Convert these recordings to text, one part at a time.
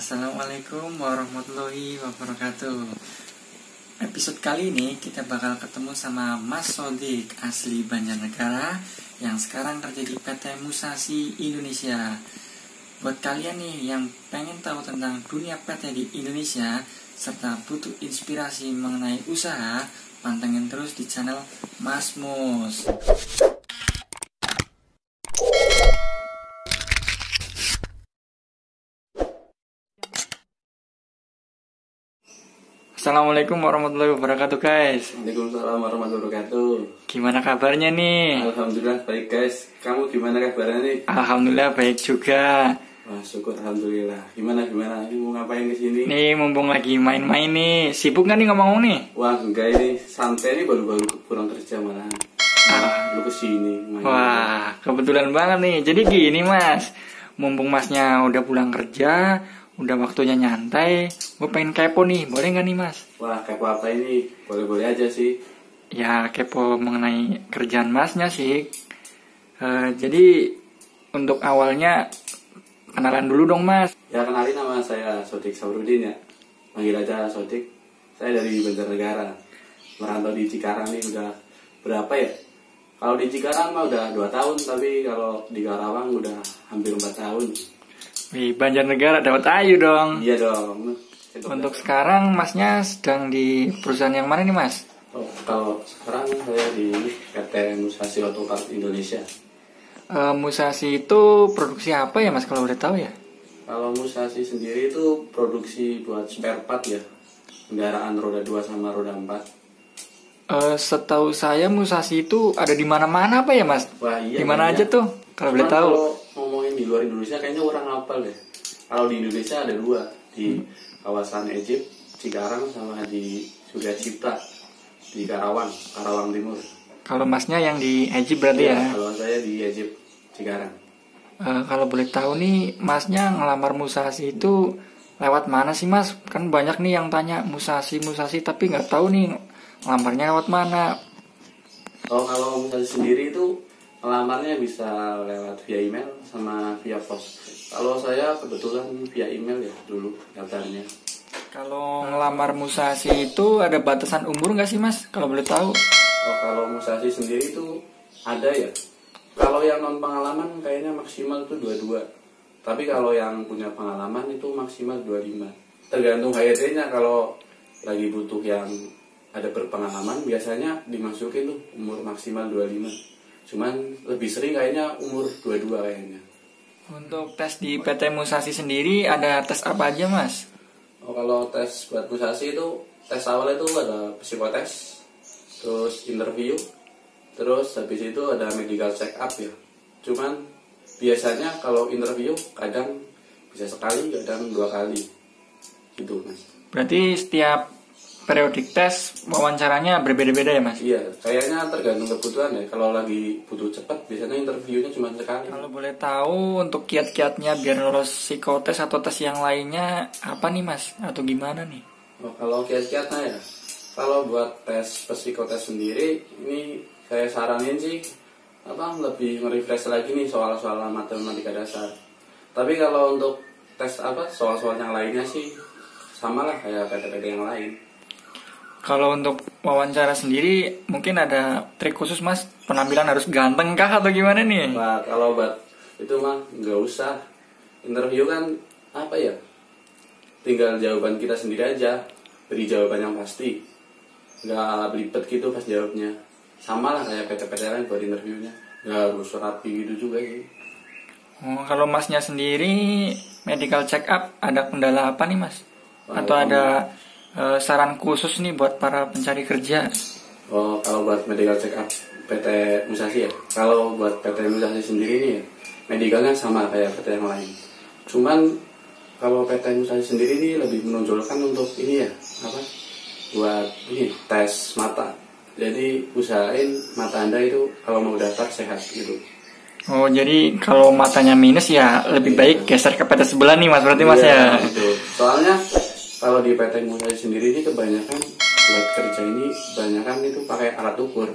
Assalamualaikum warahmatullahi wabarakatuh. Episode kali ini kita bakal ketemu sama Mas Sodik asli Banjarnegara yang sekarang kerja di PT Musashi Indonesia. Buat kalian nih yang pengen tahu tentang dunia PT di Indonesia serta butuh inspirasi mengenai usaha, pantengin terus di channel Mas Mus. Assalamualaikum warahmatullahi wabarakatuh guys. Waalaikumsalam warahmatullahi wabarakatuh. Gimana kabarnya nih? Alhamdulillah baik guys. Kamu gimana kabarnya nih? Alhamdulillah baik juga. Wah syukur alhamdulillah. Gimana? Ini mau ngapain kesini? Nih mumpung lagi main-main nih. Sibuk gak nih ngomong-ngomong nih? Wah enggak, ini santai nih, baru-baru pulang kerja malahan. Lu kesini main. Wah kebetulan banget nih. Jadi gini mas, mumpung masnya udah pulang kerja, udah waktunya nyantai, gue pengen kepo nih, boleh gak nih mas? Wah kepo apa ini? Boleh-boleh aja sih. Ya kepo mengenai kerjaan masnya sih. Jadi untuk awalnya kenalan dulu dong mas. Ya kenalin, nama saya Sodik Saurudin ya. Panggil aja Sodik. Saya dari Banjarnegara. Merantau di Cikarang nih udah berapa ya? Kalau di Cikarang mah udah 2 tahun, tapi kalau di Karawang udah hampir 4 tahun. Wih, Banjarnegara dapat ayu dong. Iya dong. Untuk sekarang masnya sedang di perusahaan yang mana nih mas? Oh, kalau sekarang saya di PT Musashi Auto Parts Indonesia. Musashi itu produksi apa ya mas kalau udah tahu ya? Kalau Musashi sendiri itu produksi buat spare part ya, kendaraan roda 2 sama roda 4. Setahu saya Musashi itu ada di mana-mana apa ya mas? Wah iya. Di mana aja tuh kalau boleh tahu? Kalau ngomongin di luar Indonesia kayaknya orang hafal deh. Kalau di Indonesia ada 2, di kawasan Egypt, Cikarang, sama di Surya Cipta di Karawang Timur. Kalau masnya yang di Egypt berarti ya? Kalau saya di Egypt, Cikarang. Kalau boleh tahu nih, masnya ngelamar Musashi itu lewat mana sih mas? Kan banyak nih yang tanya Musashi tapi nggak tahu nih ngelamarnya lewat mana. Oh, kalau Musashi sendiri itu ngelamarnya bisa lewat via email sama via pos. Kalau saya kebetulan via email ya dulu daftarnya. Kalau ngelamar Musashi itu ada batasan umur nggak sih mas? Kalau boleh tahu? Oh, kalau Musashi sendiri itu ada ya. Kalau yang non pengalaman kayaknya maksimal itu 22. Tapi kalau yang punya pengalaman itu maksimal 25. Tergantung HRD-nya. Kalau lagi butuh yang ada berpengalaman biasanya dimasukin tuh umur maksimal 25. Cuman lebih sering kayaknya umur 22 kayaknya. Untuk tes di PT Musashi sendiri ada tes apa aja mas? Oh, kalau tes buat Musashi itu tes awal itu ada psikotes, terus interview, terus habis itu ada medical check up ya. Cuman biasanya kalau interview kadang bisa sekali, kadang 2 kali gitu mas. Berarti setiap periodik tes wawancaranya berbeda-beda ya mas? Iya, kayaknya tergantung kebutuhan ya. Kalau lagi butuh cepat biasanya interviewnya cuma sekali. Kalau boleh tahu untuk kiat-kiatnya biar lolos psikotes atau tes yang lainnya apa nih mas? Atau gimana nih? Oh, kalau kiat-kiatnya ya, kalau buat tes psikotes sendiri ini saya saranin sih lebih nge-refresh lagi nih soal-soal matematika dasar. Tapi kalau untuk tes soal-soal yang lainnya sih samalah kayak PT-PT yang lain. Kalau untuk wawancara sendiri mungkin ada trik khusus mas? Penampilan harus ganteng kah atau gimana nih? Wah, kalau buat itu mah nggak usah. Interview kan tinggal jawaban kita sendiri aja, beri jawaban yang pasti, nggak belibet gitu pas jawabnya. Sama lah kayak PT-PT lain buat interviewnya, nggak harus rapi gitu juga sih. Kalau masnya sendiri medical check up ada kendala apa nih mas? Atau ada saran khusus nih buat para pencari kerja? Oh, kalau buat medical check up PT Musashi ya. Kalau buat PT Musashi sendiri nih ya, medicalnya sama kayak PT yang lain. Cuman kalau PT Musashi sendiri ini lebih menonjolkan untuk ini ya, buat ini tes mata. Jadi usahain mata Anda itu kalau mau daftar sehat gitu. Oh, jadi kalau matanya minus ya lebih baik geser ke PT sebelah nih mas, berarti mas ya? Gitu. Soalnya kalau di PT Musashi sendiri ini kebanyakan buat kerja ini kebanyakan itu pakai alat ukur.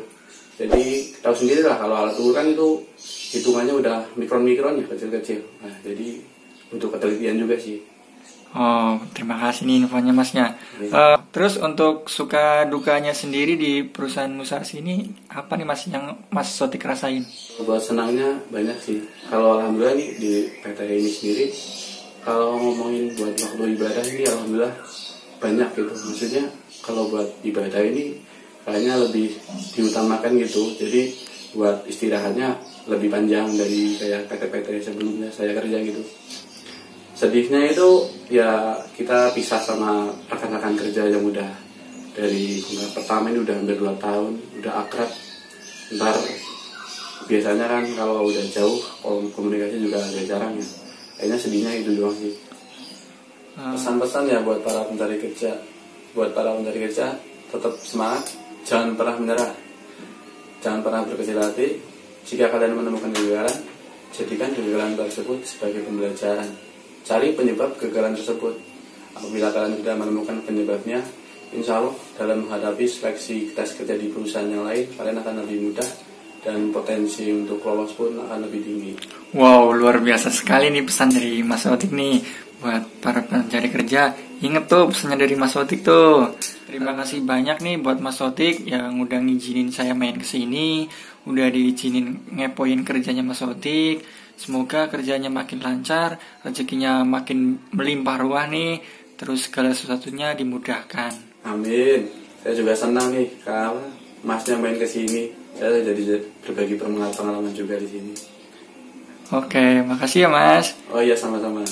Jadi tahu sendiri lah kalau alat ukur kan itu hitungannya udah mikron-mikron ya, kecil-kecil. Nah, jadi butuh ketelitian juga sih. Oh, terima kasih nih infonya Masnya. Terus untuk suka dukanya sendiri di perusahaan Musashi ini apa nih Mas yang Mas Sotik rasain? Buat senangnya banyak sih. Kalau alhamdulillah nih di PT ini sendiri, kalau ngomongin buat waktu ibadah ini alhamdulillah banyak gitu. Maksudnya kalau buat ibadah ini kayaknya lebih diutamakan gitu. Jadi buat istirahatnya lebih panjang dari kayak PT-PT sebelumnya saya kerja gitu. Sedihnya itu ya kita pisah sama rekan-rekan kerja yang udah dari bulan pertama ini udah hampir 2 tahun, udah akrab. Ntar biasanya kan kalau udah jauh komunikasi juga agak jarang ya. Kayaknya sedihnya itu doang sih. Pesan-pesan ya buat para pencari kerja. Buat para pencari kerja tetap semangat, jangan pernah menyerah. Jangan pernah berkecil hati. Jika kalian menemukan kegagalan, jadikan kegagalan tersebut sebagai pembelajaran. Cari penyebab kegagalan tersebut. Apabila kalian sudah menemukan penyebabnya, insya Allah dalam menghadapi seleksi tes kerja di perusahaan yang lain, kalian akan lebih mudah dan potensi untuk lolos pun akan lebih tinggi. Wow, luar biasa sekali nih pesan dari Mas Sotik nih buat para pencari kerja. Ingat tuh pesannya dari Mas Sotik tuh. Terima kasih banyak nih buat Mas Sotik yang udah ngizinin saya main kesini, udah diizinin ngepoin kerjanya Mas Sotik. Semoga kerjanya makin lancar, rezekinya makin melimpah ruah nih, terus segala sesuatunya dimudahkan. Amin. Saya juga senang nih kalau Masnya main kesini. Saya jadi berbagi pengalaman juga di sini. Oke, makasih ya Mas. Oh iya, sama-sama.